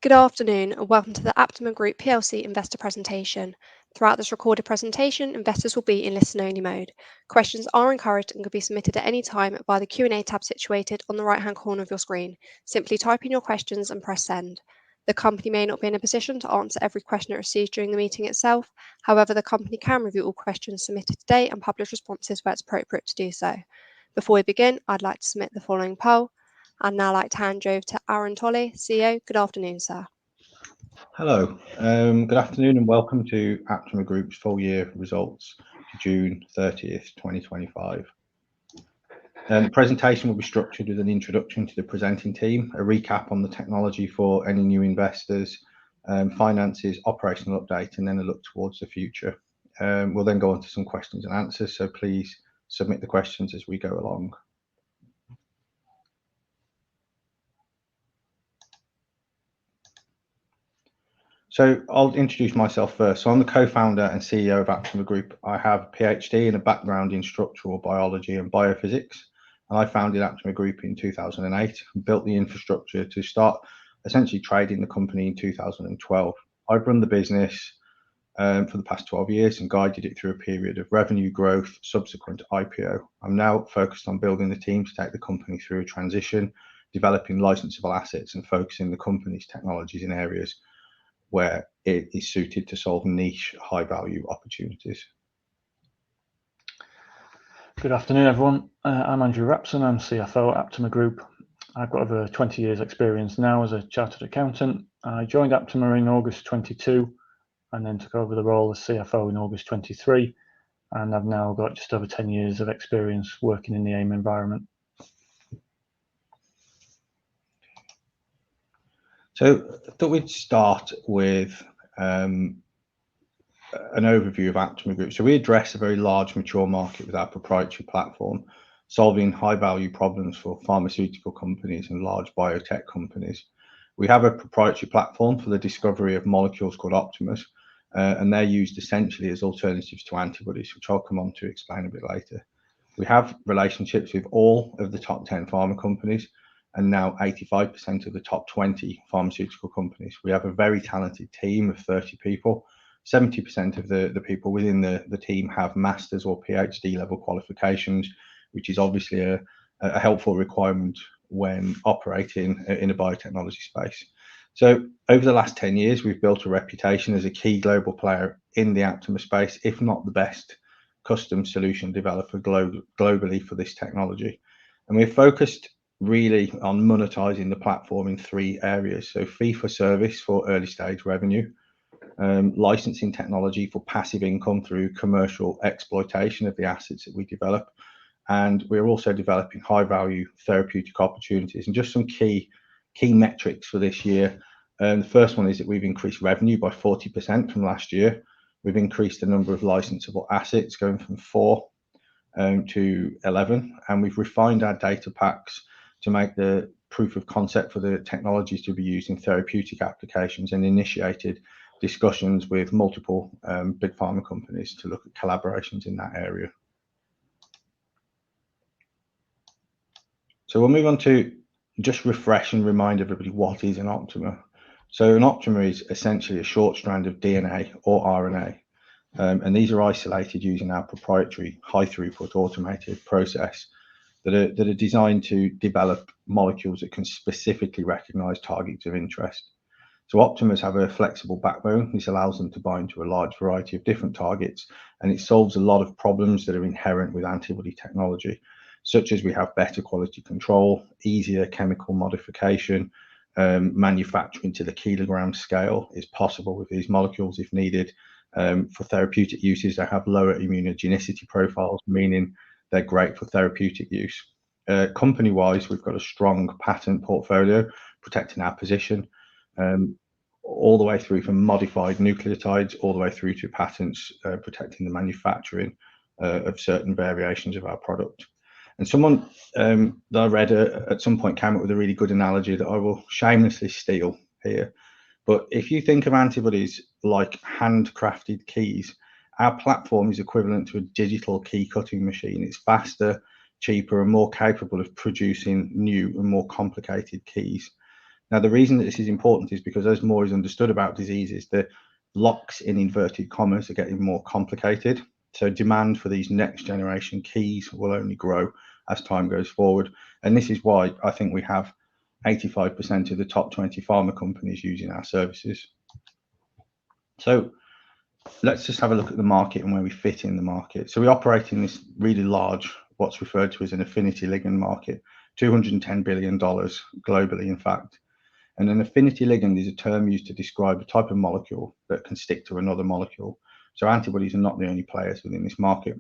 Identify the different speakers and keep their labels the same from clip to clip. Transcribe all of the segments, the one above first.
Speaker 1: Good afternoon and welcome to the APTAMER Group PLC investor presentation. Throughout this recorded presentation, investors will be in listen-only mode. Questions are encouraged and can be submitted at any time via the Q&A tab situated on the right-hand corner of your screen. Simply type in your questions and press send. The company may not be in a position to answer every question it receives during the meeting itself. However, the company can review all questions submitted today and publish responses where it's appropriate to do so. Before we begin, I'd like to submit the following poll. I'd now like to hand you over to Aaron Tolley, CEO. Good afternoon, sir.
Speaker 2: Hello, good afternoon and welcome to APTAMER Group's full year results to June 30th, 2025. The presentation will be structured with an introduction to the presenting team, a recap on the technology for any new investors, finances, operational update, and then a look towards the future. We'll then go on to some questions and answers, so please submit the questions as we go along. So I'll introduce myself first. So I'm the co-founder and CEO of APTAMER Group. I have a PhD and a background in structural biology and biophysics. And I founded APTAMER Group in 2008 and built the infrastructure to start essentially trading the company in 2012. I've run the business for the past 12 years and guided it through a period of revenue growth subsequent to IPO. I'm now focused on building the team to take the company through a transition, developing licensable assets and focusing the company's technologies in areas where it is suited to solve niche, high-value opportunities.
Speaker 3: Good afternoon, everyone. I'm Andrew Rapson. I'm CFO at APTAMER Group. I've got over 20 years' experience now as a chartered accountant. I joined APTAMER in August 22 and then took over the role as CFO in August 23. And I've now got just over 10 years of experience working in the AIM environment.
Speaker 2: So I thought we'd start with an overview of APTAMER Group. So we address a very large, mature market with our proprietary platform, solving high-value problems for pharmaceutical companies and large biotech companies. We have a proprietary platform for the discovery of molecules called Optimers, and they're used essentially as alternatives to antibodies, which I'll come on to explain a bit later. We have relationships with all of the top 10 pharma companies, and now 85% of the top 20 pharmaceutical companies. We have a very talented team of 30 people. 70% of the people within the team have master's or PhD level qualifications, which is obviously a helpful requirement when operating in a biotechnology space. So over the last 10 years, we've built a reputation as a key global player in the Aptamer space, if not the best custom solution developer globally for this technology. And we're focused really on monetizing the platform in three areas. So fee for service for early stage revenue, licensing technology for passive income through commercial exploitation of the assets that we develop. And we're also developing high value therapeutic opportunities. And just some key metrics for this year. The first one is that we've increased revenue by 40% from last year. We've increased the number of licensable assets going from 4 to 11. And we've refined our data packs to make the proof of concept for the technologies to be used in therapeutic applications, and initiated discussions with multiple big pharma companies to look at collaborations in that area. So we'll move on to just refresh and remind everybody what is an Optimer. So an Optimer is essentially a short strand of DNA or RNA, and these are isolated using our proprietary high throughput automated process that are designed to develop molecules that can specifically recognize targets of interest. So Optimers have a flexible backbone. This allows them to bind to a large variety of different targets, and it solves a lot of problems that are inherent with antibody technology, such as we have better quality control, easier chemical modification, manufacturing to the kilogram scale is possible with these molecules if needed. For therapeutic uses, they have lower immunogenicity profiles, meaning they're great for therapeutic use. Company-wise, we've got a strong patent portfolio protecting our position, all the way through from modified nucleotides, all the way through to patents protecting the manufacturing of certain variations of our product. And someone that I read at some point came up with a really good analogy that I will shamelessly steal here. But if you think of antibodies like handcrafted keys, our platform is equivalent to a digital key cutting machine. It's faster, cheaper, and more capable of producing new and more complicated keys. Now, the reason that this is important is because as more is understood about diseases, the locks in inverted commas are getting more complicated. So demand for these next generation keys will only grow as time goes forward. And this is why I think we have 85% of the top 20 pharma companies using our services. So let's just have a look at the market and where we fit in the market. So we operate in this really large, what's referred to as an affinity ligand market, $210 billion globally, in fact. And an affinity ligand is a term used to describe a type of molecule that can stick to another molecule. So antibodies are not the only players within this market.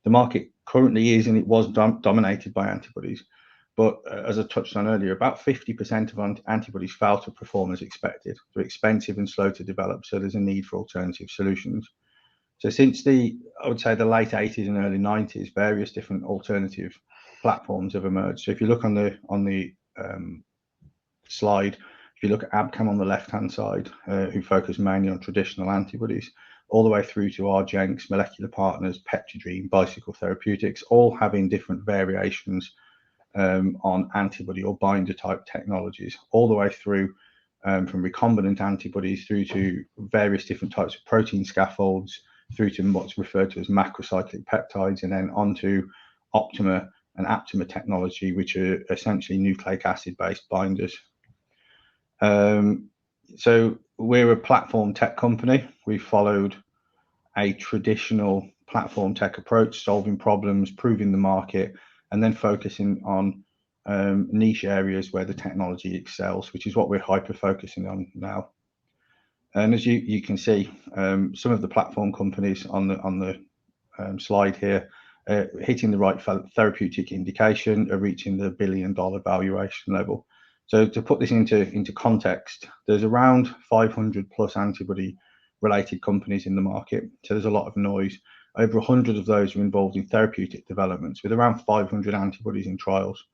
Speaker 2: The market currently is, and it was dominated by antibodies. But as I touched on earlier, about 50% of antibodies fail to perform as expected. They're expensive and slow to develop, so there's a need for alternative solutions. So since I would say the late 80s and early 90s, various different alternative platforms have emerged. So if you look on the slide, if you look at Abcam on the left-hand side, who focus mainly on traditional antibodies, all the way through to Argenx, Molecular Partners, Peptidream, Bicycle Therapeutics, all having different variations on antibody or binder type technologies, all the way through from recombinant antibodies through to various different types of protein scaffolds, through to what's referred to as macrocyclic peptides, and then onto Optimer and APTAMER technology, which are essentially nucleic acid based binders. So we're a platform tech company. We followed a traditional platform tech approach, solving problems, proving the market, and then focusing on niche areas where the technology excels, which is what we're hyper focusing on now. And as you can see, some of the platform companies on the slide here hitting the right therapeutic indication are reaching the $1 billion valuation level. So to put this into context, there's around 500 plus antibody related companies in the market. So there's a lot of noise. Over 100 of those are involved in therapeutic developments with around 500 antibodies in trials.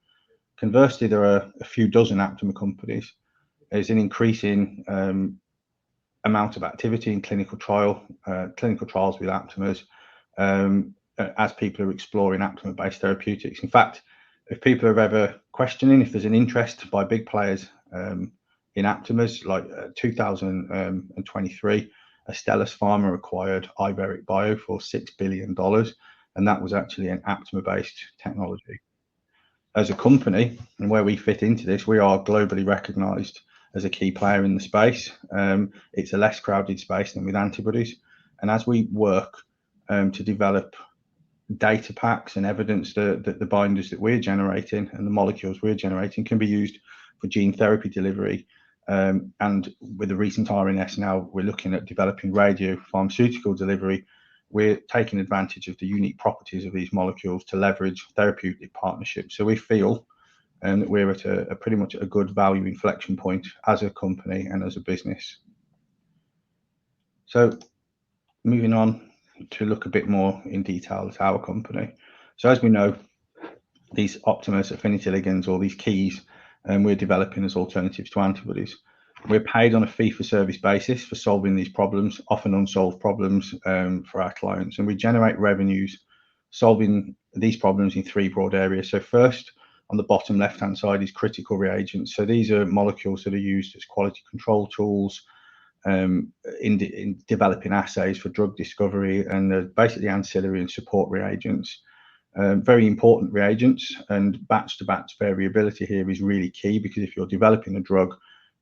Speaker 2: Conversely, there are a few dozen Aptamer companies. There's an increasing amount of activity in clinical trials with Aptamers as people are exploring Aptamer-based therapeutics. In fact, if people are ever questioning if there's an interest by big players in Aptamers, like 2023, Astellas Pharma acquired Iveric Bio for $6 billion, and that was actually an Aptamer-based technology. As a company, and where we fit into this, we are globally recognized as a key player in the space. It's a less crowded space than with antibodies. And as we work to develop data packs and evidence that the binders that we're generating and the molecules we're generating can be used for gene therapy delivery. And with the recent RNS now, we're looking at developing radio pharmaceutical delivery. We're taking advantage of the unique properties of these molecules to leverage therapeutic partnerships. So we feel that we're at a pretty much a good value inflection point as a company and as a business. So moving on to look a bit more in detail at our company. So as we know, these Optimers, affinity ligands, or these keys, we're developing as alternatives to antibodies. We're paid on a fee-for-service basis for solving these problems, often unsolved problems for our clients. And we generate revenues solving these problems in three broad areas. So first, on the bottom left-hand side is critical reagents. So these are molecules that are used as quality control tools in developing assays for drug discovery, and basically ancillary and support reagents. Very important reagents, and batch-to-batch variability here is really key, because if you're developing a drug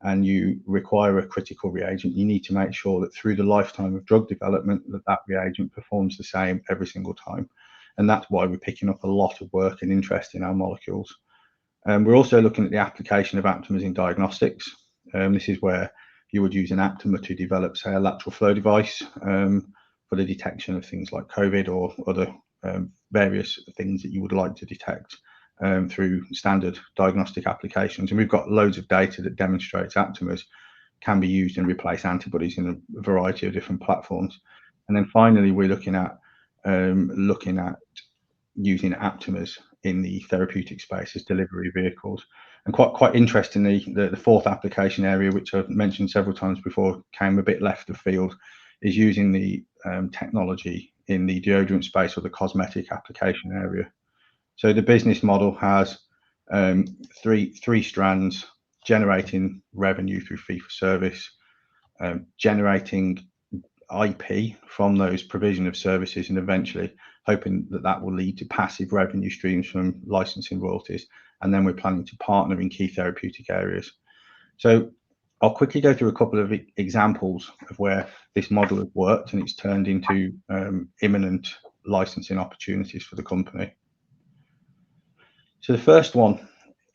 Speaker 2: and you require a critical reagent, you need to make sure that through the lifetime of drug development that reagent performs the same every single time. And that's why we're picking up a lot of work and interest in our molecules. We're also looking at the application of Aptamers in diagnostics. This is where you would use an Aptamer to develop, say, a lateral flow device for the detection of things like COVID or other various things that you would like to detect through standard diagnostic applications. And we've got loads of data that demonstrates Aptamers can be used and replace antibodies in a variety of different platforms. And then finally, we're looking at using Aptamers in the therapeutic space as delivery vehicles. And quite interestingly, the fourth application area, which I've mentioned several times before, came a bit left of field, is using the technology in the deodorant space or the cosmetic application area. So the business model has three strands. generating revenue through fee for service, generating IP from those provision of services, and eventually hoping that that will lead to passive revenue streams from licensing royalties. And then we're planning to partner in key therapeutic areas. So I'll quickly go through a couple of examples of where this model has worked and it's turned into imminent licensing opportunities for the company. So the first one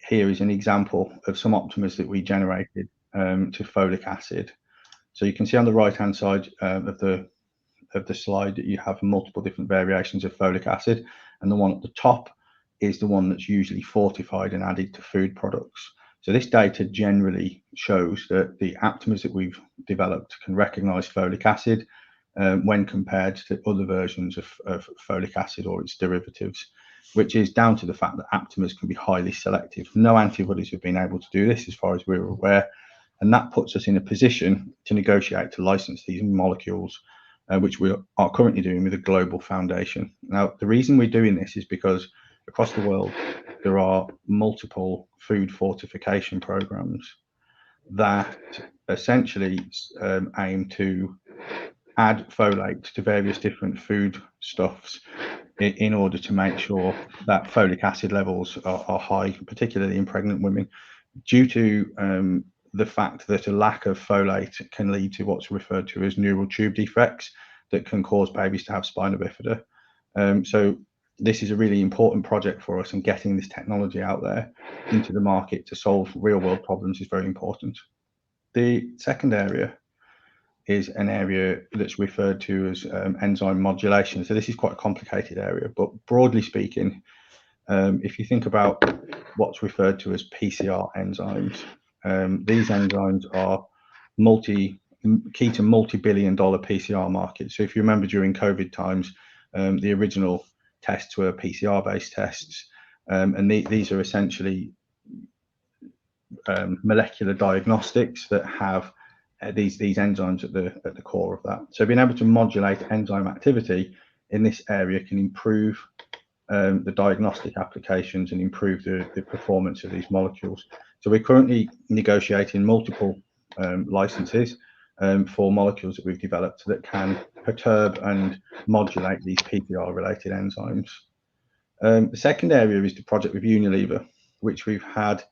Speaker 2: here is an example of some optimers that we generated to folic acid. So you can see on the right-hand side of the slide that you have multiple different variations of folic acid, and the one at the top is the one that's usually fortified and added to food products. So this data generally shows that the aptamers that we've developed can recognize folic acid when compared to other versions of folic acid or its derivatives, which is down to the fact that aptamers can be highly selective. No antibodies have been able to do this as far as we're aware, and that puts us in a position to negotiate to license these molecules, which we are currently doing with a global foundation. Now, the reason we're doing this is because across the world, there are multiple food fortification programs that essentially aim to add folate to various different food stuffs in order to make sure that folic acid levels are high, particularly in pregnant women, due to the fact that a lack of folate can lead to what's referred to as neural tube defects that can cause babies to have spina bifida. So this is a really important project for us, and getting this technology out there into the market to solve real world problems is very important. The second area is an area that's referred to as enzyme modulation. So this is quite a complicated area, but broadly speaking, if you think about what's referred to as PCR enzymes, these enzymes are key to multi-billion-dollar PCR markets. So if you remember during COVID times, the original tests were PCR-based tests, and these are essentially molecular diagnostics that have these enzymes at the core of that. So being able to modulate enzyme activity in this area can improve the diagnostic applications and improve the performance of these molecules. So we're currently negotiating multiple licenses for molecules that we've developed that can perturb and modulate these PCR-related enzymes. The second area is the project with Unilever, which we've had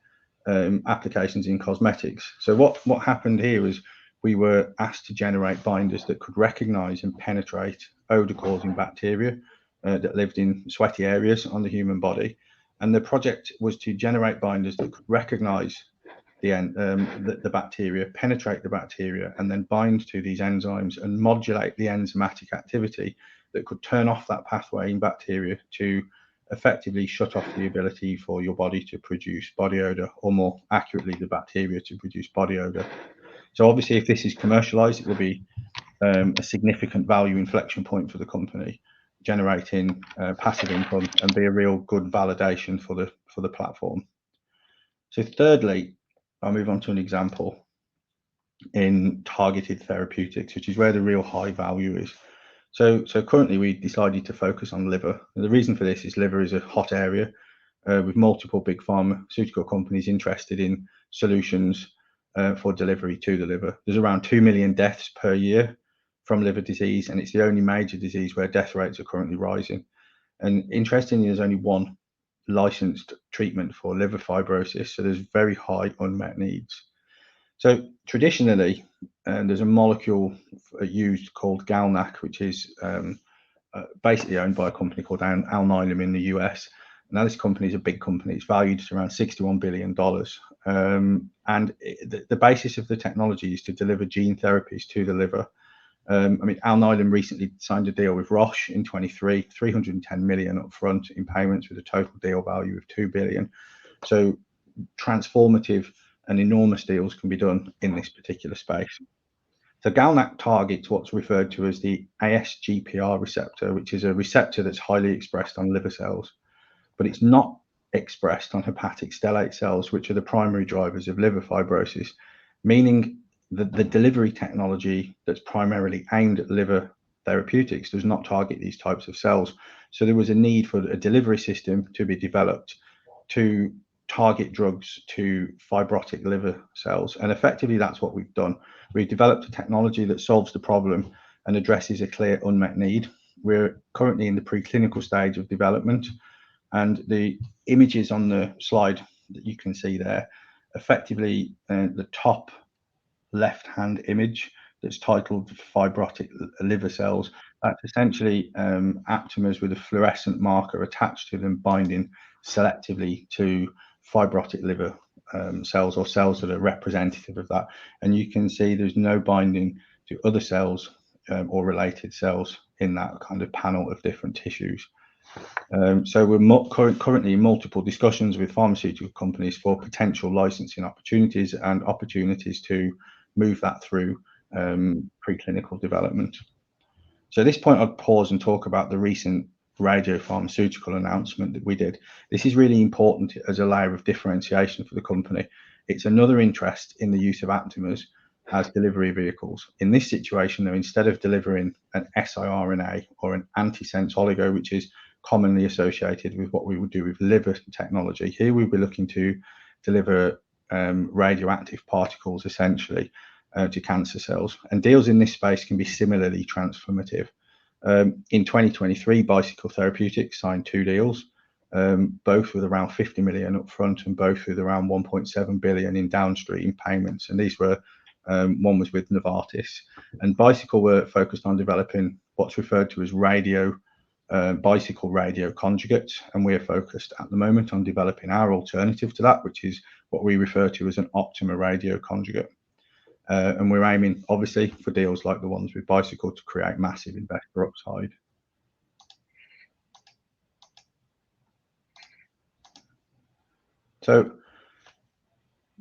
Speaker 2: applications in cosmetics. So what happened here is we were asked to generate binders that could recognize and penetrate odor-causing bacteria that lived in sweaty areas on the human body. And the project was to generate binders that could recognize the bacteria, penetrate the bacteria, and then bind to these enzymes and modulate the enzymatic activity that could turn off that pathway in bacteria to effectively shut off the ability for your body to produce body odor, or more accurately, the bacteria to produce body odor. So obviously, if this is commercialized, it will be a significant value inflection point for the company, generating passive income and be a real good validation for the platform. So thirdly, I'll move on to an example in targeted therapeutics, which is where the real high value is. So currently we decided to focus on liver. And the reason for this is liver is a hot area with multiple big pharmaceutical companies interested in solutions for delivery to the liver. There's around 2 million deaths per year from liver disease, and it's the only major disease where death rates are currently rising. And interestingly, there's only one licensed treatment for liver fibrosis, so there's very high unmet needs. So traditionally, there's a molecule used called GalNAc, which is basically owned by a company called Alnylam in the US. Now, this company is a big company. It's valued at around $61 billion. And the basis of the technology is to deliver gene therapies to the liver. I mean, Alnylam recently signed a deal with Roche in 23, 310 million upfront in payments with a total deal value of 2 billion. So transformative and enormous deals can be done in this particular space. So GalNAc targets what's referred to as the ASGPR receptor, which is a receptor that's highly expressed on liver cells, but it's not expressed on hepatic stellate cells, which are the primary drivers of liver fibrosis, meaning that the delivery technology that's primarily aimed at liver therapeutics does not target these types of cells. So there was a need for a delivery system to be developed to target drugs to fibrotic liver cells. And effectively, that's what we've done. We've developed a technology that solves the problem and addresses a clear unmet need. We're currently in the preclinical stage of development, and the images on the slide that you can see there, effectively the top left-hand image that's titled fibrotic liver cells, that's essentially aptamers with a fluorescent marker attached to them binding selectively to fibrotic liver cells, or cells that are representative of that. And you can see there's no binding to other cells or related cells in that kind of panel of different tissues. So we're currently in multiple discussions with pharmaceutical companies for potential licensing opportunities and opportunities to move that through preclinical development. So at this point, I'd pause and talk about the recent radiopharmaceutical announcement that we did. This is really important as a layer of differentiation for the company. It's another interest in the use of aptamers as delivery vehicles. In this situation, though, instead of delivering an siRNA or an antisense oligo, which is commonly associated with what we would do with liver technology, here we'll be looking to deliver radioactive particles essentially to cancer cells. And deals in this space can be similarly transformative. In 2023, Bicycle Therapeutics signed 2 deals, both with around 50 million upfront and both with around 1.7 billion in downstream payments. And these were, one was with Novartis, and Bicycle were focused on developing what's referred to as bicycle radio conjugates, and we're focused at the moment on developing our alternative to that, which is what we refer to as an Optimer radio conjugate. And we're aiming, obviously, for deals like the ones with Bicycle to create massive investor upside. So,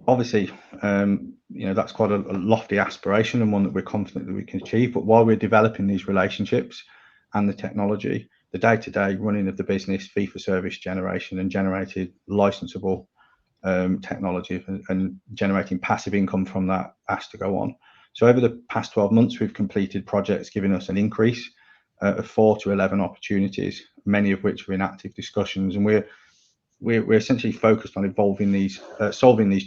Speaker 2: obviously, that's quite a lofty aspiration and one that we're confident that we can achieve. But while we're developing these relationships and the technology, the day-to-day running of the business, fee-for-service generation and generated licensable technology and generating passive income from that has to go on. So over the past 12 months, we've completed projects giving us an increase of 4 to 11 opportunities, many of which are in active discussions. And we're essentially focused on evolving these, solving these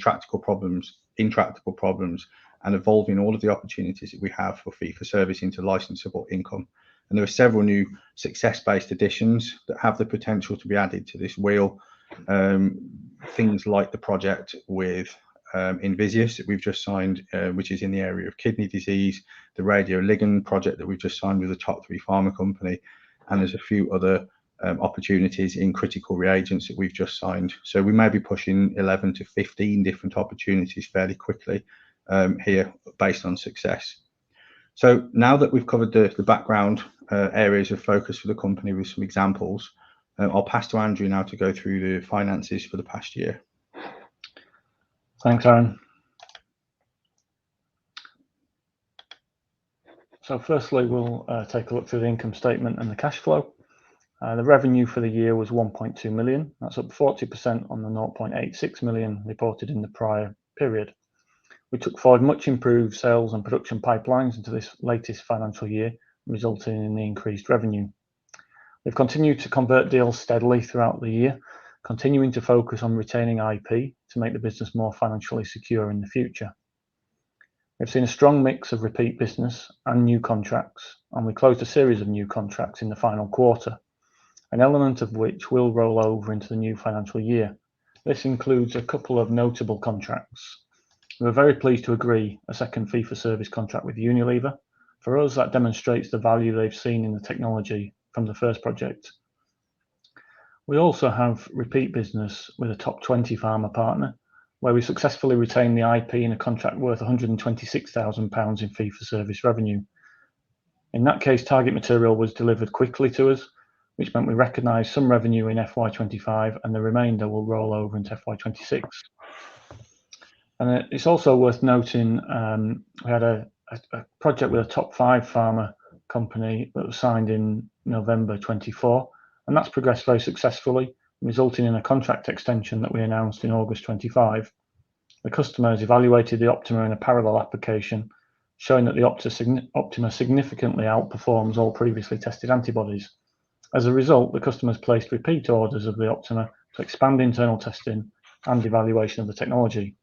Speaker 2: intractable problems, and evolving all of the opportunities that we have for fee-for-service into licensable income. And there are several new success-based additions that have the potential to be added to this wheel. Things like the project with Invisius that we've just signed, which is in the area of kidney disease, the radioligand project that we've just signed with a top 3 pharma company, and there's a few other opportunities in critical reagents that we've just signed. So we may be pushing 11 to 15 different opportunities fairly quickly here based on success. So now that we've covered the background areas of focus for the company with some examples, I'll pass to Andrew now to go through the finances for the past year.
Speaker 3: Thanks, Aaron. So firstly, we'll take a look through the income statement and the cash flow. The revenue for the year was 1.2 million. That's up 40% on the 0.86 million reported in the prior period. We took forward much improved sales and production pipelines into this latest financial year, resulting in the increased revenue. We've continued to convert deals steadily throughout the year, continuing to focus on retaining IP to make the business more financially secure in the future. We've seen a strong mix of repeat business and new contracts, and we closed a series of new contracts in the final quarter, an element of which will roll over into the new financial year. This includes a couple of notable contracts. We were very pleased to agree a second fee-for-service contract with Unilever. For us, that demonstrates the value they've seen in the technology from the first project. We also have repeat business with a top 20 pharma partner, where we successfully retained the IP in a contract worth £126,000 in fee-for-service revenue. In that case, target material was delivered quickly to us, which meant we recognised some revenue in FY25 and the remainder will roll over into FY26. And it's also worth noting we had a project with a top 5 pharma company that was signed in November 24, and that's progressed very successfully, resulting in a contract extension that we announced in August 25. The customer has evaluated the Optimer in a parallel application, showing that the Optimer significantly outperforms all previously tested antibodies. As a result, the customer has placed repeat orders of the Optimer to expand internal testing and evaluation of the technology.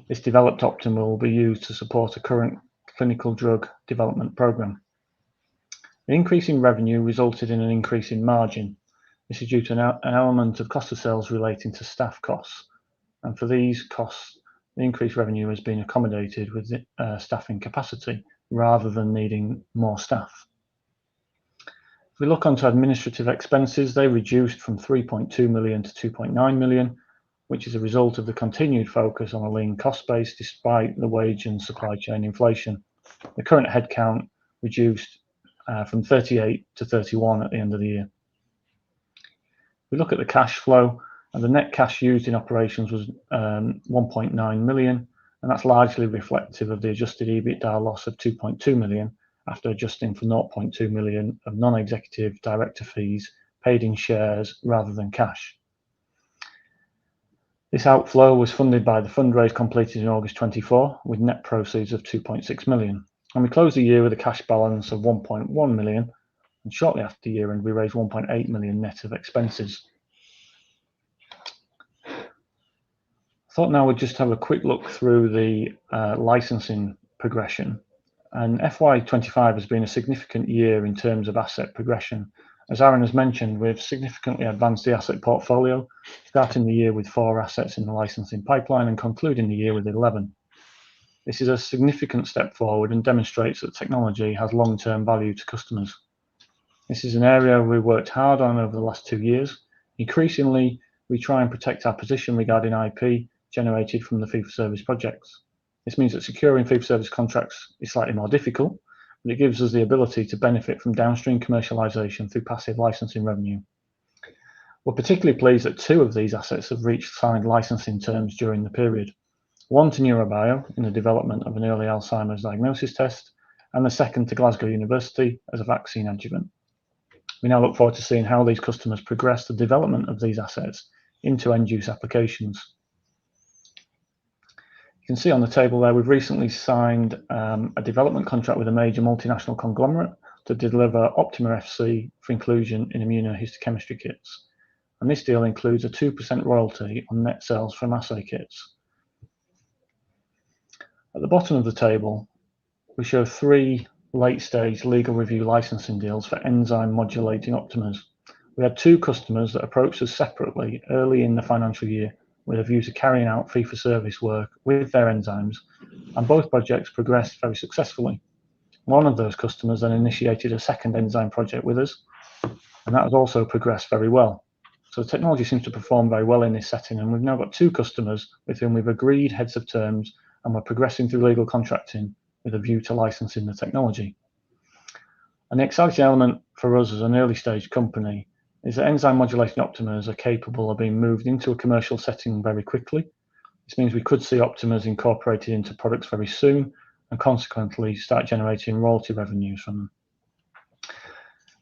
Speaker 3: This developed Optimer will be used to support a current clinical drug development program. The increase in revenue resulted in an increase in margin. This is due to an element of cost of sales relating to staff costs, and for these costs, the increased revenue has been accommodated with staffing capacity rather than needing more staff. If we look onto administrative expenses, they reduced from 3.2 million to 2.9 million, which is a result of the continued focus on a lean cost base despite the wage and supply chain inflation. The current headcount reduced from 38 to 31 at the end of the year. If we look at the cash flow, and the net cash used in operations was 1.9 million, and that's largely reflective of the adjusted EBITDA loss of 2.2 million after adjusting for 0.2 million of non-executive director fees paid in shares rather than cash. This outflow was funded by the fundraise completed in August 24 with net proceeds of 2.6 million. And we closed the year with a cash balance of 1.1 million, and shortly after the year end we raised 1.8 million net of expenses. I thought now we'd just have a quick look through the licensing progression. And FY25 has been a significant year in terms of asset progression. As Aaron has mentioned, we've significantly advanced the asset portfolio, starting the year with 4 assets in the licensing pipeline and concluding the year with 11. This is a significant step forward and demonstrates that technology has long-term value to customers. This is an area we worked hard on over the last 2 years. Increasingly, we try and protect our position regarding IP generated from the fee-for-service projects. This means that securing fee-for-service contracts is slightly more difficult, but it gives us the ability to benefit from downstream commercialisation through passive licensing revenue. We're particularly pleased that 2 of these assets have reached signed licensing terms during the period. One to Neurobio in the development of an early Alzheimer's diagnosis test, and the second to Glasgow University as a vaccine adjuvant. We now look forward to seeing how these customers progress the development of these assets into end-use applications. You can see on the table there we've recently signed a development contract with a major multinational conglomerate to deliver Optimer FC for inclusion in immunohistochemistry kits. And this deal includes a 2% royalty on net sales from assay kits. At the bottom of the table, we show 3 late-stage legal review licensing deals for enzyme modulating Optimers. We had 2 customers that approached us separately early in the financial year with a view to carrying out fee-for-service work with their enzymes, and both projects progressed very successfully. One of those customers then initiated a second enzyme project with us, and that has also progressed very well. So the technology seems to perform very well in this setting, and we've now got 2 customers with whom we've agreed heads of terms, and we're progressing through legal contracting with a view to licensing the technology. And the exciting element for us as an early stage company is that enzyme modulating Optimers are capable of being moved into a commercial setting very quickly. This means we could see Optimers incorporated into products very soon and consequently start generating royalty revenues from them.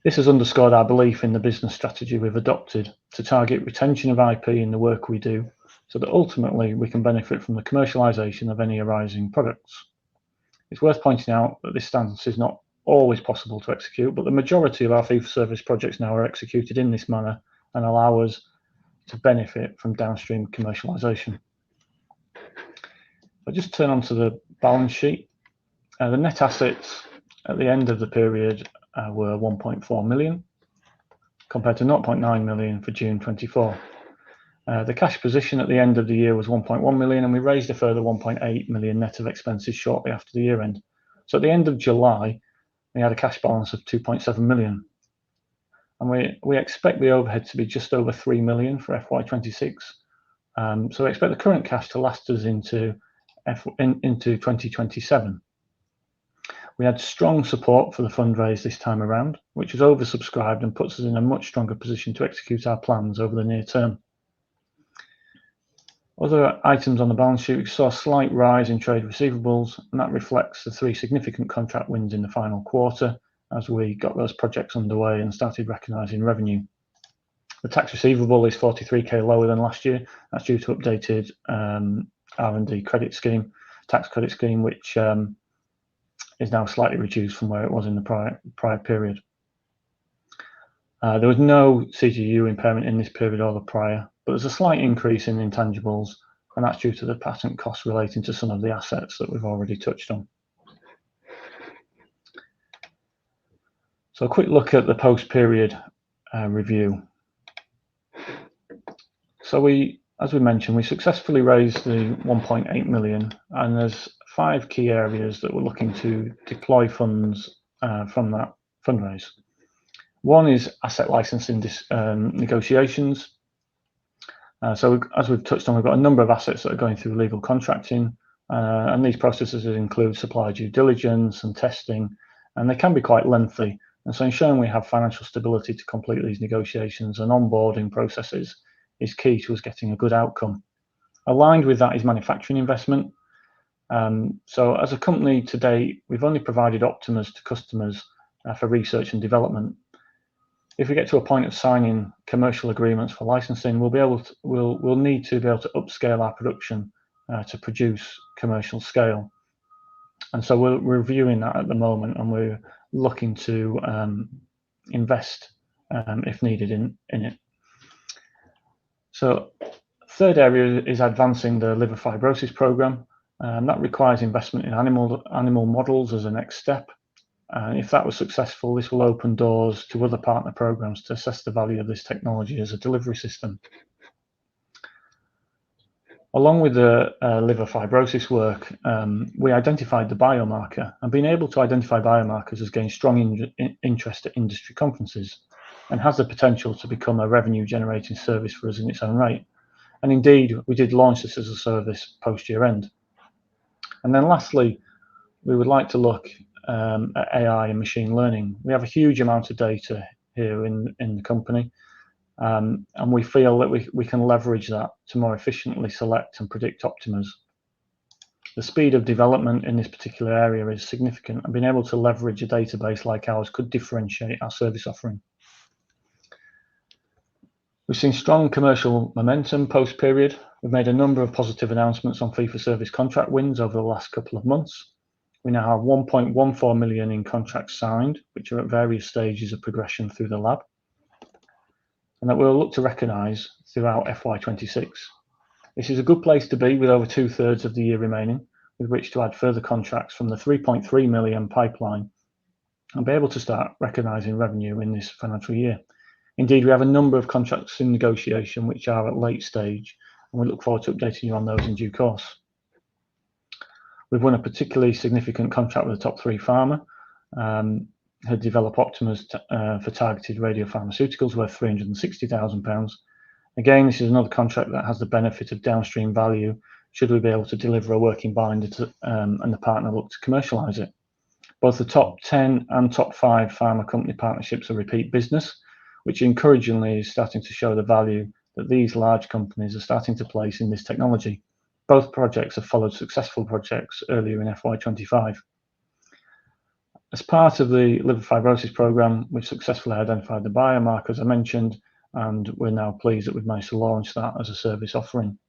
Speaker 3: This has underscored our belief in the business strategy we've adopted to target retention of IP in the work we do, so that ultimately we can benefit from the commercialisation of any arising products. It's worth pointing out that this stance is not always possible to execute, but the majority of our fee-for-service projects now are executed in this manner and allow us to benefit from downstream commercialisation. I'll just turn on to the balance sheet. The net assets at the end of the period were 1.4 million compared to 0.9 million for June 24. The cash position at the end of the year was 1.1 million, and we raised a further 1.8 million net of expenses shortly after the year end. So at the end of July, we had a cash balance of 2.7 million. And we expect the overhead to be just over 3 million for FY26. So we expect the current cash to last us into 2027. We had strong support for the fundraise this time around, which was oversubscribed and puts us in a much stronger position to execute our plans over the near term. Other items on the balance sheet, we saw a slight rise in trade receivables, and that reflects the 3 significant contract wins in the final quarter as we got those projects underway and started recognising revenue. The tax receivable is 43k lower than last year. That's due to updated R&D credit scheme, tax credit scheme, which is now slightly reduced from where it was in the prior period. There was no CGU impairment in this period or the prior, but there's a slight increase in intangibles, and that's due to the patent costs relating to some of the assets that we've already touched on. So a quick look at the post-period review. So as we mentioned, we successfully raised the 1.8 million, and there's 5 key areas that we're looking to deploy funds from that fundraise. One is asset licensing negotiations. So as we've touched on, we've got a number of assets that are going through legal contracting, and these processes include supplier due diligence and testing, and they can be quite lengthy. And so ensuring we have financial stability to complete these negotiations and onboarding processes is key to us getting a good outcome. Aligned with that is manufacturing investment. So as a company today, we've only provided Optimers to customers for research and development. If we get to a point of signing commercial agreements for licensing, we'll need to be able to upscale our production to produce commercial scale. And so we're reviewing that at the moment, and we're looking to invest if needed in it. So third area is advancing the liver fibrosis program. That requires investment in animal models as a next step. If that was successful, this will open doors to other partner programs to assess the value of this technology as a delivery system. Along with the liver fibrosis work, we identified the biomarker, and being able to identify biomarkers has gained strong interest at industry conferences and has the potential to become a revenue generating service for us in its own right. And indeed, we did launch this as a service post-year end. And then lastly, we would like to look at AI and machine learning. We have a huge amount of data here in the company, and we feel that we can leverage that to more efficiently select and predict optimers. The speed of development in this particular area is significant, and being able to leverage a database like ours could differentiate our service offering. We've seen strong commercial momentum post-period. We've made a number of positive announcements on fee-for-service contract wins over the last couple of months. We now have 1.14 million in contracts signed, which are at various stages of progression through the lab, and that we'll look to recognise throughout FY26. This is a good place to be with over 2/3 of the year remaining, with which to add further contracts from the 3.3 million pipeline and be able to start recognising revenue in this financial year. Indeed, we have a number of contracts in negotiation which are at late stage, and we look forward to updating you on those in due course. We've won a particularly significant contract with a top 3 pharma who develop Optimers for targeted radiopharmaceuticals worth £360,000. Again, this is another contract that has the benefit of downstream value should we be able to deliver a working binder and the partner look to commercialise it. Both the top 10 and top 5 pharma company partnerships are repeat business, which encouragingly is starting to show the value that these large companies are starting to place in this technology. Both projects have followed successful projects earlier in FY25. As part of the liver fibrosis program, we've successfully identified the biomarkers I mentioned, and we're now pleased that we've managed to launch that as a service offering.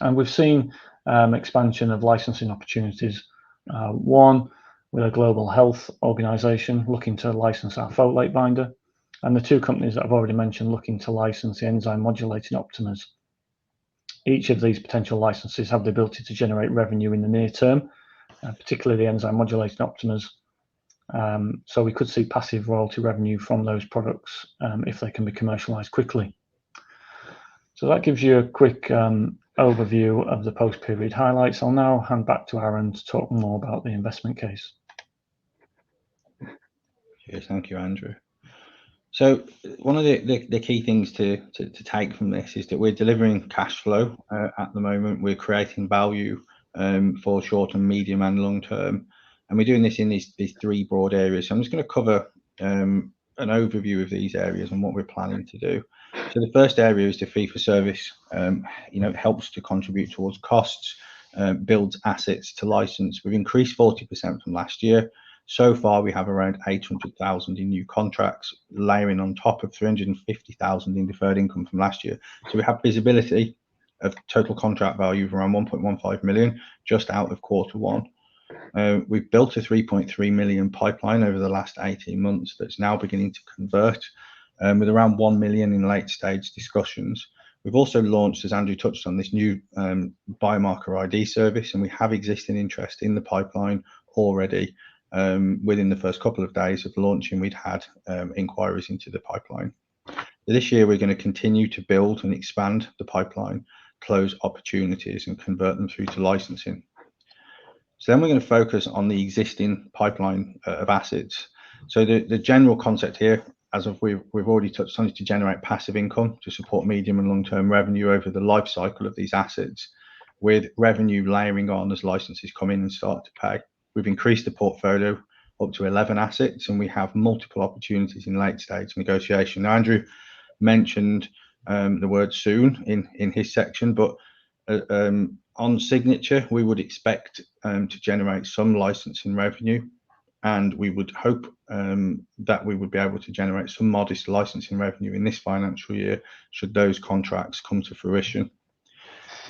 Speaker 3: And we've seen expansion of licensing opportunities. One with a global health organisation looking to license our folate binder, and the 2 companies that I've already mentioned looking to license the enzyme modulating optimers. Each of these potential licenses have the ability to generate revenue in the near term, particularly the enzyme modulating optimers. So we could see passive royalty revenue from those products if they can be commercialised quickly. So that gives you a quick overview of the post-period highlights. I'll now hand back to Aaron to talk more about the investment case.
Speaker 2: Yes, thank you, Andrew. So one of the key things to take from this is that we're delivering cash flow at the moment. We're creating value for short and medium and long term, and we're doing this in these 3 broad areas. So I'm just going to cover an overview of these areas and what we're planning to do. So the first area is the fee for service. It helps to contribute towards costs, builds assets to license. We've increased 40% from last year. So far, we have around 800,000 in new contracts, layering on top of 350,000 in deferred income from last year. So we have visibility of total contract value of around 1.15 million just out of Q1. We've built a 3.3 million pipeline over the last 18 months that's now beginning to convert, with around 1 million in late stage discussions. We've also launched, as Andrew touched on, this new biomarker ID service, and we have existing interest in the pipeline already. Within the first couple of days of launching, we'd had inquiries into the pipeline. This year, we're going to continue to build and expand the pipeline, close opportunities, and convert them through to licensing. So then we're going to focus on the existing pipeline of assets. So the general concept here, as we've already touched on, is to generate passive income to support medium and long-term revenue over the life cycle of these assets, with revenue layering on as licenses come in and start to pay. We've increased the portfolio up to 11 assets, and we have multiple opportunities in late-stage negotiation. Now, Andrew mentioned the word soon in his section, but on signature, we would expect to generate some licensing revenue, and we would hope that we would be able to generate some modest licensing revenue in this financial year should those contracts come to fruition.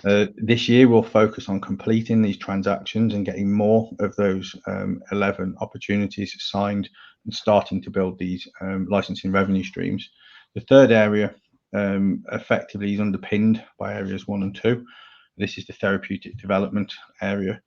Speaker 2: This year, we'll focus on completing these transactions and getting more of those 11 opportunities signed and starting to build these licensing revenue streams. The third area effectively is underpinned by areas 1 and 2. This is the therapeutic development area.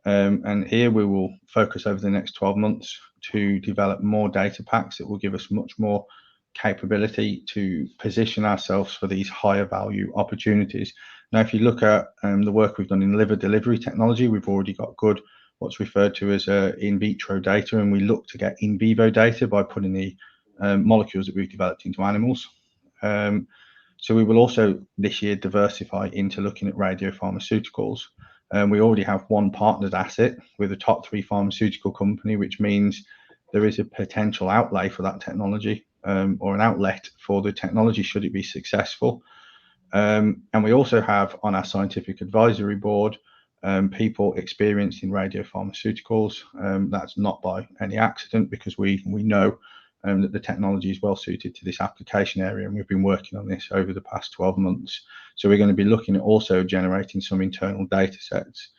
Speaker 2: And here we will focus over the next 12 months to develop more data packs that will give us much more capability to position ourselves for these higher value opportunities. Now, if you look at the work we've done in liver delivery technology, we've already got good, what's referred to as in vitro data, and we look to get in vivo data by putting the molecules that we've developed into animals. So we will also this year diversify into looking at radiopharmaceuticals. We already have one partnered asset with a top 3 pharmaceutical company, which means there is a potential outlay for that technology, or an outlet for the technology should it be successful. And we also have on our scientific advisory board people experienced in radiopharmaceuticals. That's not by any accident, because we know that the technology is well suited to this application area, and we've been working on this over the past 12 months. So we're going to be looking at also generating some internal data sets.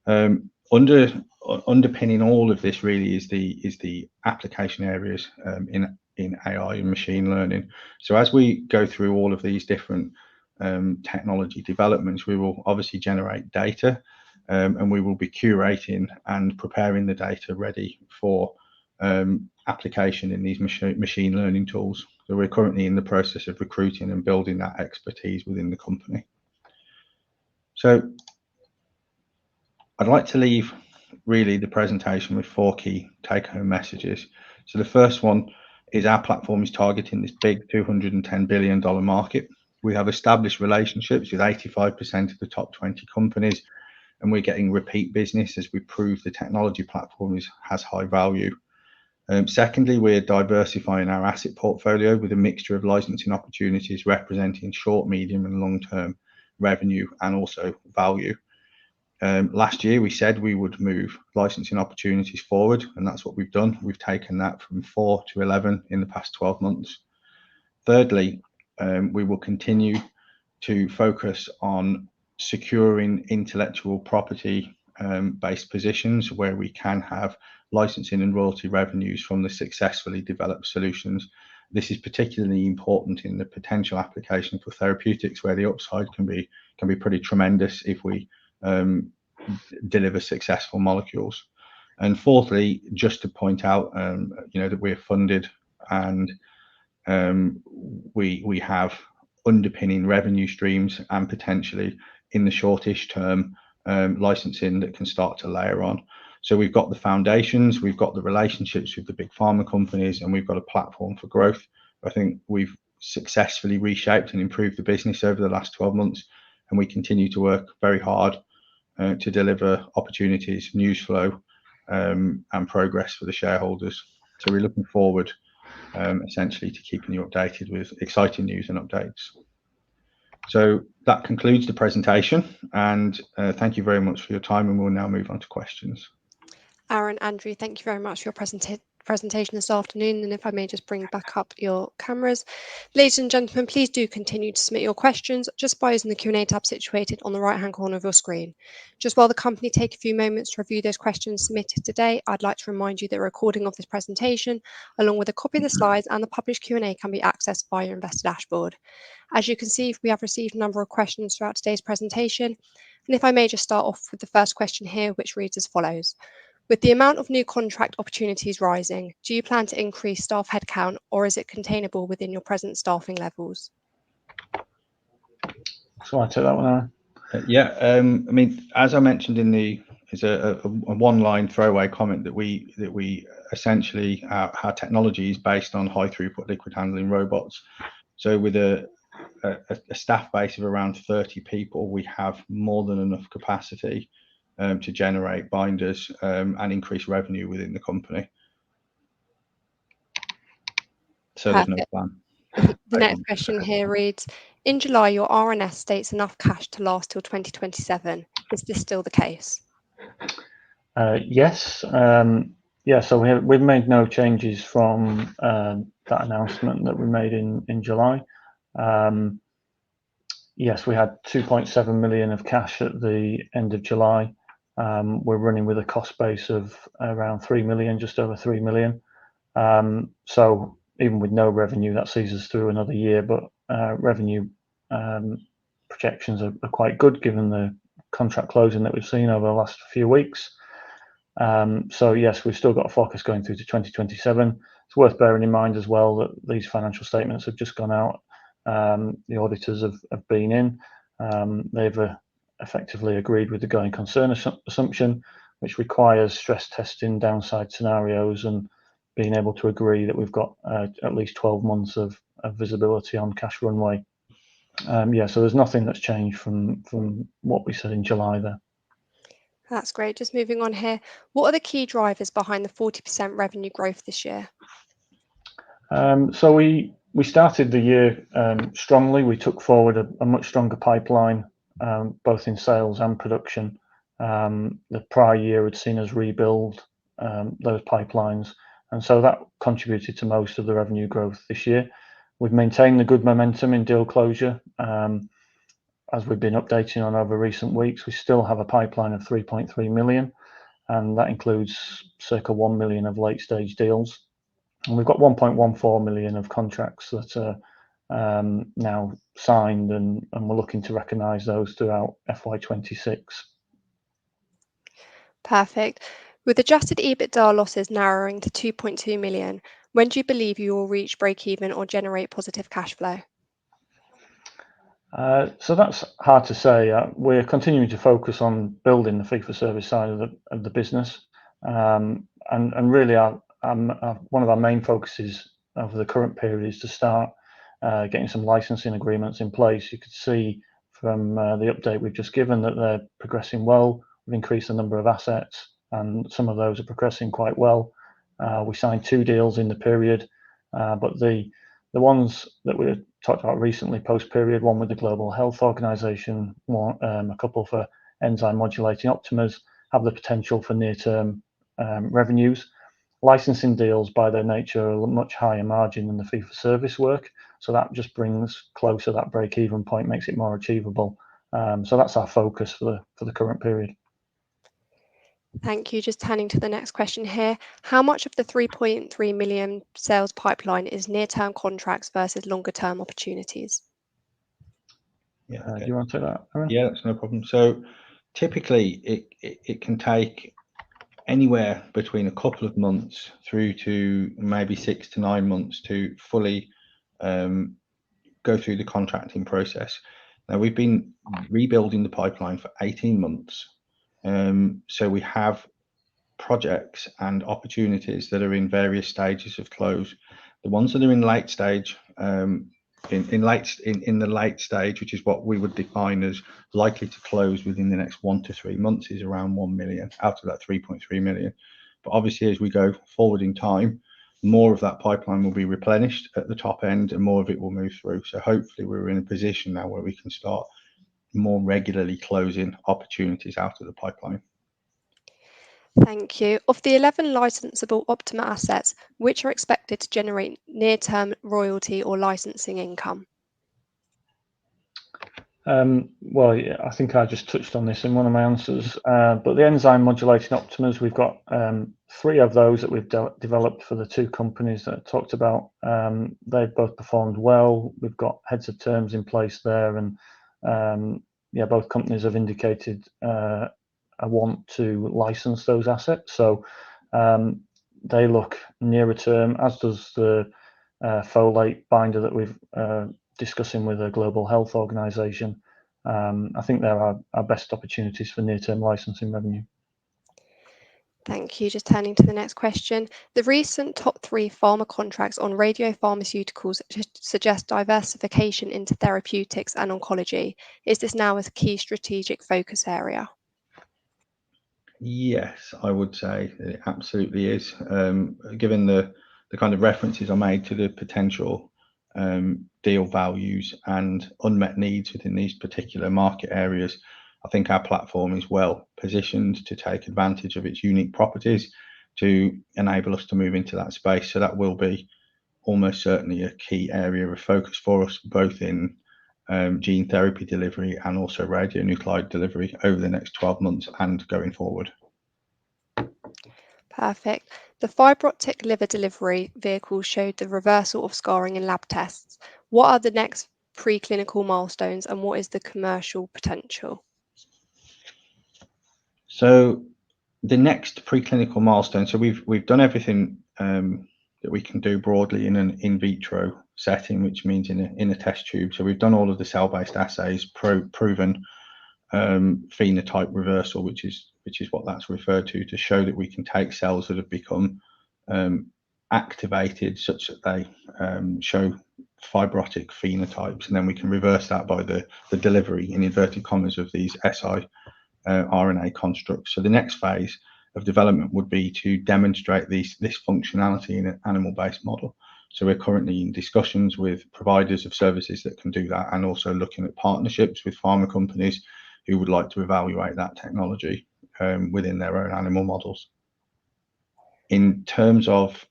Speaker 2: Underpinning all of this really is the application areas in AI and machine learning. So as we go through all of these different technology developments, we will obviously generate data, and we will be curating and preparing the data ready for application in these machine learning tools. So we're currently in the process of recruiting and building that expertise within the company. So I'd like to leave really the presentation with 4 key take-home messages. So the first one is our platform is targeting this big $210 billion market. We have established relationships with 85% of the top 20 companies, and we're getting repeat business as we prove the technology platform has high value. Secondly, we're diversifying our asset portfolio with a mixture of licensing opportunities representing short, medium, and long-term revenue and also value. Last year, we said we would move licensing opportunities forward, and that's what we've done. We've taken that from 4 to 11 in the past 12 months. Thirdly, we will continue to focus on securing intellectual property based positions where we can have licensing and royalty revenues from the successfully developed solutions. This is particularly important in the potential application for therapeutics, where the upside can be pretty tremendous if we deliver successful molecules. And fourthly, just to point out, that we're funded and we have underpinning revenue streams and potentially in the shortish term licensing that can start to layer on. So we've got the foundations, we've got the relationships with the big pharma companies, and we've got a platform for growth. I think we've successfully reshaped and improved the business over the last 12 months, and we continue to work very hard to deliver opportunities, news flow, and progress for the shareholders. So we're looking forward essentially to keeping you updated with exciting news and updates. So that concludes the presentation, and thank you very much for your time, and we'll now move on to questions.
Speaker 1: Aaron, Andrew, thank you very much for your presentation this afternoon, and if I may just bring back up your cameras. Ladies and gentlemen, please do continue to submit your questions just by using the Q&A tab situated on the right-hand corner of your screen. Just while the company take a few moments to review those questions submitted today, I'd like to remind you that a recording of this presentation, along with a copy of the slides and the published Q&A, can be accessed via your investor dashboard. As you can see, we have received a number of questions throughout today's presentation, and if I may just start off with the first question here, which reads as follows. With the amount of new contract opportunities rising, do you plan to increase staff headcount, or is it containable within your present staffing levels?
Speaker 3: So I take that one, Aaron.
Speaker 2: Yeah, I mean, as I mentioned in the, is a one-line throwaway comment that we essentially our technology is based on high throughput liquid handling robots. So with a staff base of around 30 people, we have more than enough capacity to generate binders and increase revenue within the company. So there's no plan.
Speaker 1: The next question here reads, in July, your RNS states enough cash to last till 2027. Is this still the case?
Speaker 3: Yes. Yeah, so we've made no changes from that announcement that we made in July. Yes, we had 2.7 million of cash at the end of July. We're running with a cost base of around 3 million, just over 3 million. So even with no revenue, that sees us through another year, but revenue projections are quite good given the contract closing that we've seen over the last few weeks. So yes, we've still got a focus going through to 2027. It's worth bearing in mind as well that these financial statements have just gone out. The auditors have been in. They've effectively agreed with the going concern assumption, which requires stress testing downside scenarios and being able to agree that we've got at least 12 months of visibility on cash runway. Yeah, so there's nothing that's changed from what we said in July there.
Speaker 1: That's great. Just moving on here. What are the key drivers behind the 40% revenue growth this year?
Speaker 3: So we started the year strongly. We took forward a much stronger pipeline, both in sales and production. The prior year had seen us rebuild those pipelines, and so that contributed to most of the revenue growth this year. We've maintained the good momentum in deal closure. As we've been updating on over recent weeks, we still have a pipeline of 3.3 million, and that includes circa 1 million of late stage deals. And we've got 1.14 million of contracts that are now signed, and we're looking to recognise those throughout FY26.
Speaker 1: Perfect. With adjusted EBITDA losses narrowing to 2.2 million, when do you believe you will reach break even or generate positive cash flow?
Speaker 3: So that's hard to say. We're continuing to focus on building the fee-for-service side of the business, and really one of our main focuses over the current period is to start getting some licensing agreements in place. You could see from the update we've just given that they're progressing well. We've increased the number of assets, and some of those are progressing quite well. We signed 2 deals in the period, but the ones that we talked about recently post-period, one with the Global Health Organization, a couple for enzyme modulating optimers, have the potential for near-term revenues. Licensing deals, by their nature, are a much higher margin than the fee-for-service work, so that just brings closer that break-even point, makes it more achievable. So that's our focus for the current period.
Speaker 1: Thank you. Just turning to the next question here. How much of the 3.3 million sales pipeline is near-term contracts versus longer-term opportunities?
Speaker 2: Yeah,
Speaker 3: Do you want to take that, Aaron?
Speaker 2: Yeah, that's no problem. So typically it can take anywhere between a couple of months through to maybe 6 to 9 months to fully go through the contracting process. Now, we've been rebuilding the pipeline for 18 months. So we have projects and opportunities that are in various stages of close. The ones that are in late stage, in the late stage, which is what we would define as likely to close within the next 1 to 3 months, is around 1 million out of that 3.3 million. But obviously, as we go forward in time, more of that pipeline will be replenished at the top end, and more of it will move through. So hopefully, we're in a position now where we can start more regularly closing opportunities out of the pipeline.
Speaker 1: Thank you. Of the 11 licensable Optimer assets, which are expected to generate near-term royalty or licensing income?
Speaker 3: Well, yeah, I think I just touched on this in one of my answers, but the enzyme modulating optimers, we've got 3 of those that we've developed for the 2 companies that I talked about. They've both performed well. We've got heads of terms in place there, and yeah, both companies have indicated a want to license those assets. So they look nearer term, as does the folate binder that we've discussing with a global health organization. I think there are our best opportunities for near-term licensing revenue.
Speaker 1: Thank you. Just turning to the next question. The recent top 3 pharma contracts on radiopharmaceuticals suggest diversification into therapeutics and oncology. Is this now a key strategic focus area?
Speaker 2: Yes, I would say it absolutely is. Given the kind of references I made to the potential deal values and unmet needs within these particular market areas, I think our platform is well positioned to take advantage of its unique properties to enable us to move into that space. So that will be almost certainly a key area of focus for us, both in gene therapy delivery and also radionuclide delivery over the next 12 months and going forward.
Speaker 1: Perfect. The fibre optic liver delivery vehicle showed the reversal of scarring in lab tests. What are the next preclinical milestones and what is the commercial potential?
Speaker 2: So the next preclinical milestone, so we've done everything that we can do broadly in an in vitro setting, which means in a test tube. So we've done all of the cell-based assays, proven phenotype reversal, which is what that's referred to show that we can take cells that have become activated such that they show fibrotic phenotypes, and then we can reverse that by the delivery in inverted commas of these RNA constructs. So the next phase of development would be to demonstrate this functionality in an animal-based model. So we're currently in discussions with providers of services that can do that, and also looking at partnerships with pharma companies who would like to evaluate that technology within their own animal models. In terms of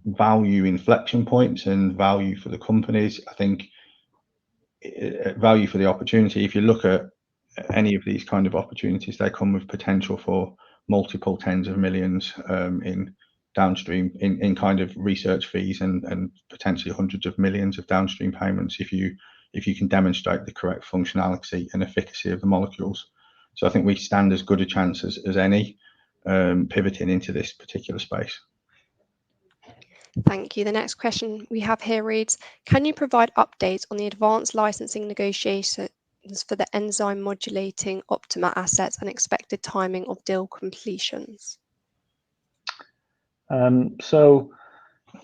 Speaker 2: value inflection points and value for the companies, I think value for the opportunity, if you look at any of these kind of opportunities, they come with potential for multiple tens of millions in downstream in kind of research fees, and potentially hundreds of millions of downstream payments if you can demonstrate the correct functionality and efficacy of the molecules. So I think we stand as good a chance as any pivoting into this particular space.
Speaker 1: Thank you. The next question we have here reads, can you provide updates on the advanced licensing negotiations for the enzyme modulating Optimer assets and expected timing of deal completions?
Speaker 3: So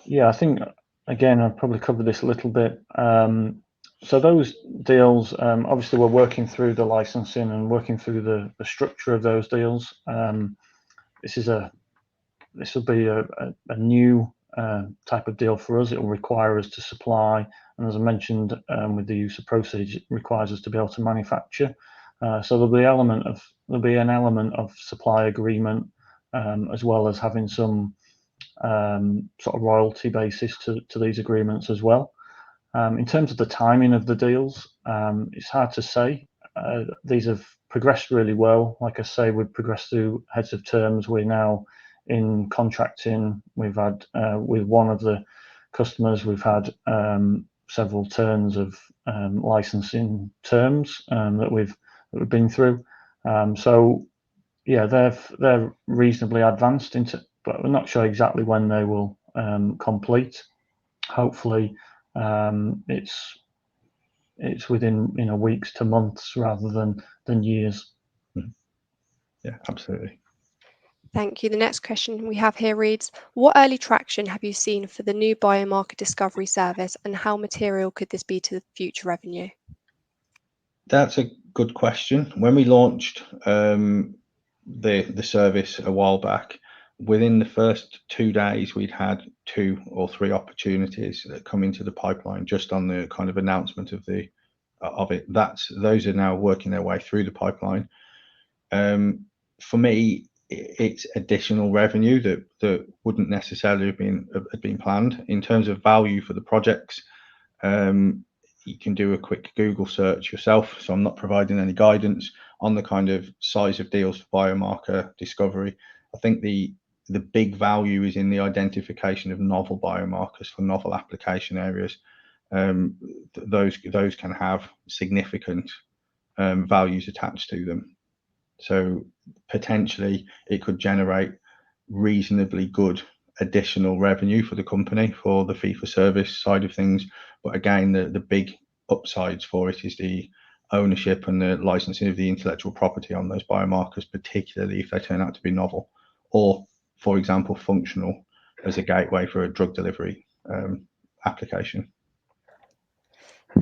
Speaker 3: yeah, I think again I've probably covered this a little bit. So those deals, obviously we're working through the licensing and working through the structure of those deals. This will be a new type of deal for us. It will require us to supply, and as I mentioned, with the use of proceeds, it requires us to be able to manufacture. So there'll be an element of supply agreement, as well as having some sort of royalty basis to these agreements as well. In terms of the timing of the deals, it's hard to say. These have progressed really well. Like I say, we've progressed through heads of terms. We're now in contracting. We've had with one of the customers, we've had several turns of licensing terms that we've been through. So yeah, they're reasonably advanced into, but we're not sure exactly when they will complete. Hopefully, it's within weeks to months rather than years.
Speaker 2: Yeah, absolutely.
Speaker 1: Thank you. The next question we have here reads, what early traction have you seen for the new biomarker discovery service, and how material could this be to the future revenue?
Speaker 2: That's a good question. When we launched the service a while back, within the first 2 days, we'd had 2 or 3 opportunities that come into the pipeline just on the kind of announcement of it. Those are now working their way through the pipeline. For me, it's additional revenue that wouldn't necessarily have been planned. In terms of value for the projects, you can do a quick Google search yourself, so I'm not providing any guidance on the kind of size of deals for biomarker discovery. I think the big value is in the identification of novel biomarkers for novel application areas. Those can have significant values attached to them. So potentially it could generate reasonably good additional revenue for the company for the fee for service side of things. But again, the big upsides for it is the ownership and the licensing of the intellectual property on those biomarkers, particularly if they turn out to be novel or, for example, functional as a gateway for a drug delivery application.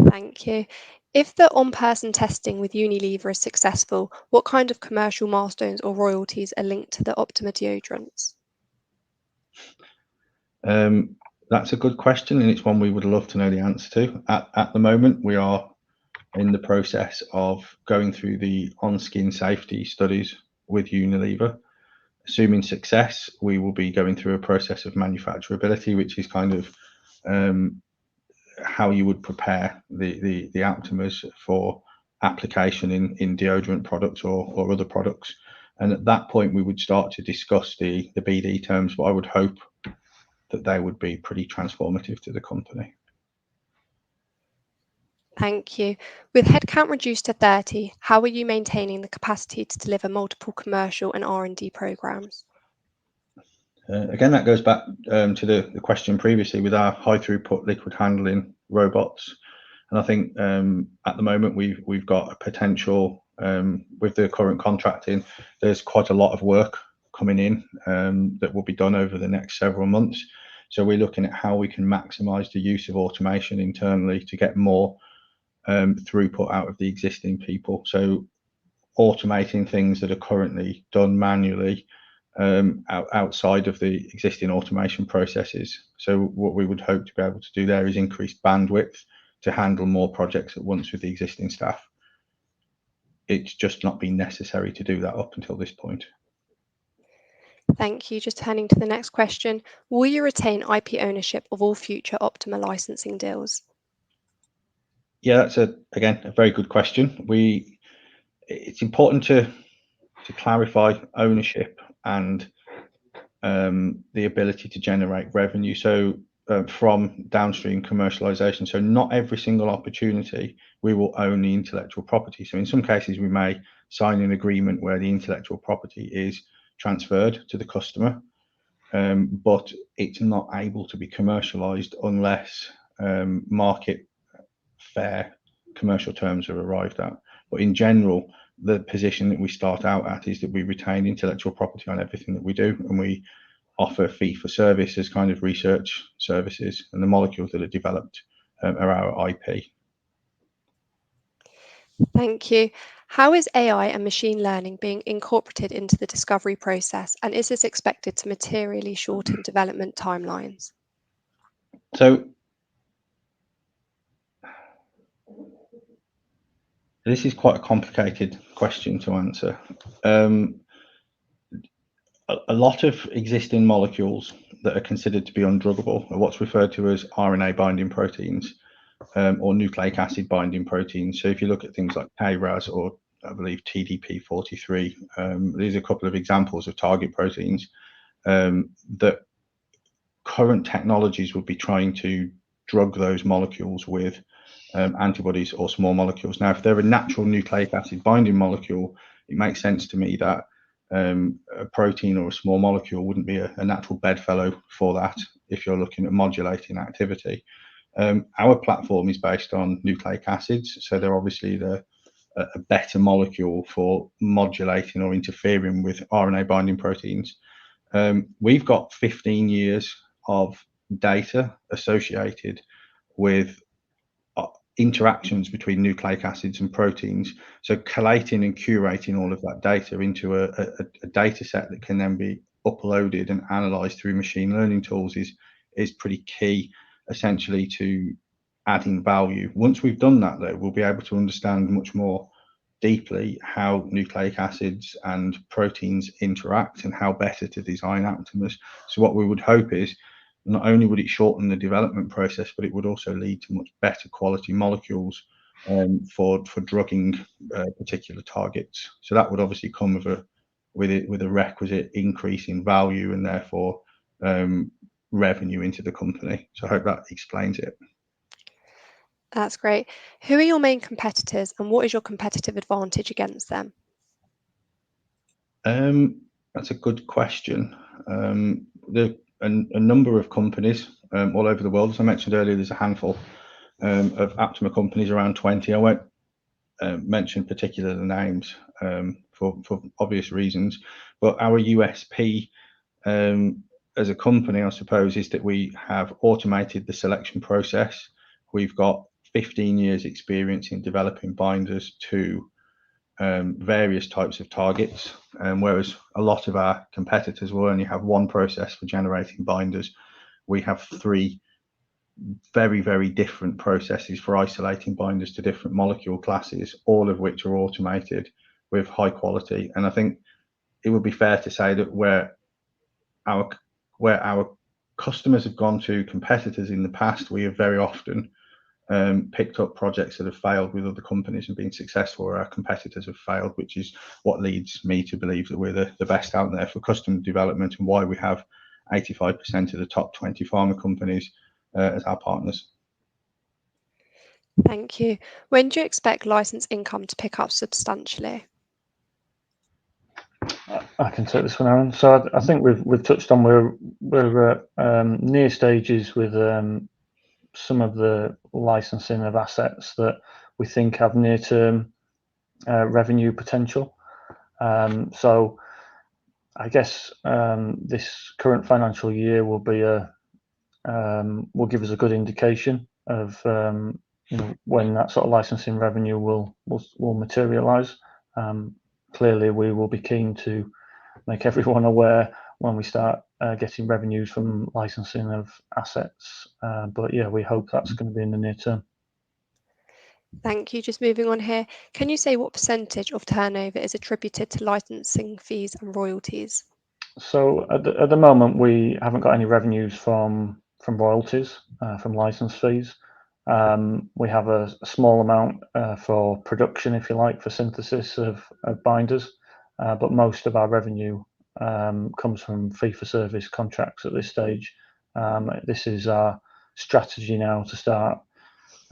Speaker 1: Thank you. If the on-person testing with Unilever is successful, what kind of commercial milestones or royalties are linked to the Optimer deodorants?
Speaker 2: That's a good question, and it's one we would love to know the answer to. At the moment, we are in the process of going through the on-skin safety studies with Unilever. Assuming success, we will be going through a process of manufacturability, which is kind of how you would prepare the aptamers for application in deodorant products or other products. And at that point, we would start to discuss the BD terms, but I would hope that they would be pretty transformative to the company.
Speaker 1: Thank you. With headcount reduced to 30, how are you maintaining the capacity to deliver multiple commercial and R&D programs?
Speaker 2: Again, that goes back to the question previously with our high throughput liquid handling robots. And I think at the moment we've got a potential with the current contracting. There's quite a lot of work coming in that will be done over the next several months. So we're looking at how we can maximize the use of automation internally to get more throughput out of the existing people. So automating things that are currently done manually outside of the existing automation processes. So what we would hope to be able to do there is increase bandwidth to handle more projects at once with the existing staff. It's just not been necessary to do that up until this point.
Speaker 1: Thank you. Just turning to the next question. Will you retain IP ownership of all future Optimer licensing deals?
Speaker 2: Yeah, that's again a very good question. It's important to clarify ownership and the ability to generate revenue. So from downstream commercialization. So not every single opportunity we will own the intellectual property. So in some cases we may sign an agreement where the intellectual property is transferred to the customer, but it's not able to be commercialized unless market fair commercial terms are arrived at. But in general, the position that we start out at is that we retain intellectual property on everything that we do, and we offer fee for service as kind of research services, and the molecules that are developed are our IP.
Speaker 1: Thank you. How is AI and machine learning being incorporated into the discovery process, and is this expected to materially shorten development timelines?
Speaker 2: So this is quite a complicated question to answer. A lot of existing molecules that are considered to be undruggable are what's referred to as RNA binding proteins or nucleic acid binding proteins. So if you look at things like KRAS or I believe TDP43, these are a couple of examples of target proteins that current technologies would be trying to drug those molecules with antibodies or small molecules. Now, if they're a natural nucleic acid binding molecule, it makes sense to me that a protein or a small molecule wouldn't be a natural bedfellow for that if you're looking at modulating activity. Our platform is based on nucleic acids, so they're obviously a better molecule for modulating or interfering with RNA binding proteins. We've got 15 years of data associated with interactions between nucleic acids and proteins. So collating and curating all of that data into a data set that can then be uploaded and analyzed through machine learning tools is pretty key, essentially, to adding value. Once we've done that, though, we'll be able to understand much more deeply how nucleic acids and proteins interact and how better to design aptamers. So what we would hope is not only would it shorten the development process, but it would also lead to much better quality molecules for drugging particular targets. So that would obviously come with a requisite increase in value and therefore revenue into the company. So I hope that explains it.
Speaker 1: That's great. Who are your main competitors and what is your competitive advantage against them?
Speaker 2: That's a good question. There are a number of companies all over the world. As I mentioned earlier, there's a handful of Aptamer companies, around 20. I won't mention particular names for obvious reasons, but our USP as a company, I suppose, is that we have automated the selection process. We've got 15 years experience in developing binders to various types of targets, whereas a lot of our competitors will only have one process for generating binders. We have 3 very, very different processes for isolating binders to different molecule classes, all of which are automated with high quality. And I think it would be fair to say that where our customers have gone to competitors in the past, we have very often picked up projects that have failed with other companies and been successful where our competitors have failed, which is what leads me to believe that we're the best out there for custom development and why we have 85% of the top 20 pharma companies as our partners.
Speaker 1: Thank you. When do you expect license income to pick up substantially?
Speaker 3: I can take this one, Aaron. So I think we've touched on we're near stages with some of the licensing of assets that we think have near-term revenue potential. So I guess this current financial year will give us a good indication of when that sort of licensing revenue will materialise. Clearly, we will be keen to make everyone aware when we start getting revenues from licensing of assets. But yeah, we hope that's going to be in the near term.
Speaker 1: Thank you. Just moving on here. Can you say what percentage of turnover is attributed to licensing fees and royalties?
Speaker 3: So at the moment, we haven't got any revenues from royalties, from license fees. We have a small amount for production, if you like, for synthesis of binders, but most of our revenue comes from fee-for-service contracts at this stage. This is our strategy now to start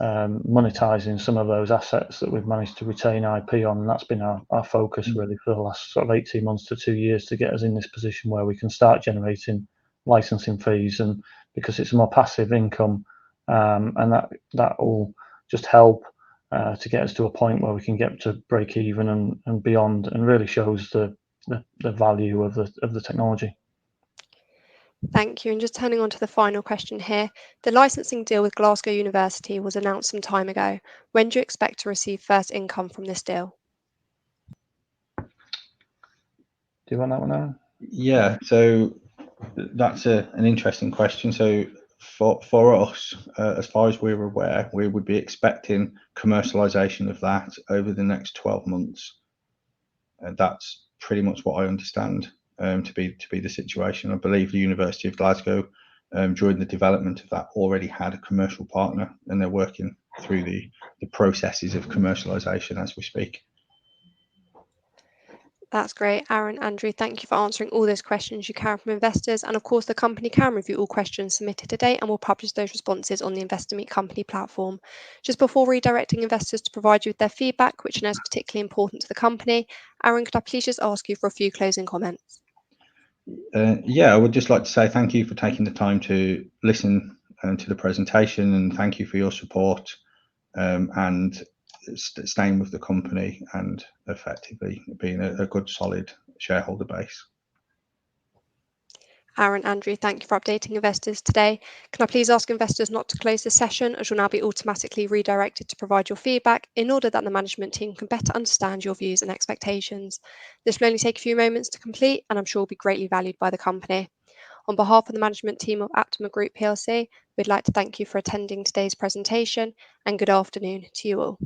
Speaker 3: monetizing some of those assets that we've managed to retain IP on. And that's been our focus really for the last sort of 18 months to 2 years to get us in this position where we can start generating licensing fees, and because it's a more passive income, and that will just help to get us to a point where we can get to break even and beyond, and really shows the value of the technology.
Speaker 1: Thank you. And just turning on to the final question here. The licensing deal with Glasgow University was announced some time ago. When do you expect to receive first income from this deal?
Speaker 3: Do you want that one, Aaron?
Speaker 2: Yeah, so that's an interesting question. So for us, as far as we're aware, we would be expecting commercialization of that over the next 12 months. And that's pretty much what I understand to be the situation. I believe the University of Glasgow, during the development of that, already had a commercial partner, and they're working through the processes of commercialization as we speak.
Speaker 1: That's great. Aaron, Andrew, thank you for answering all those questions you can from investors. And of course, the company can review all questions submitted today and will publish those responses on the Investor Meet Company platform. Just before redirecting investors to provide you with their feedback, which I know is particularly important to the company, Aaron, could I please just ask you for a few closing comments?
Speaker 2: Yeah, I would just like to say thank you for taking the time to listen to the presentation, and thank you for your support and staying with the company and effectively being a good, solid shareholder base.
Speaker 1: Aaron, Andrew, thank you for updating investors today. Can I please ask investors not to close the session, as you'll now be automatically redirected to provide your feedback in order that the management team can better understand your views and expectations. This will only take a few moments to complete, and I'm sure will be greatly valued by the company. On behalf of the management team of APTAMER Group PLC, we'd like to thank you for attending today's presentation, and good afternoon to you all.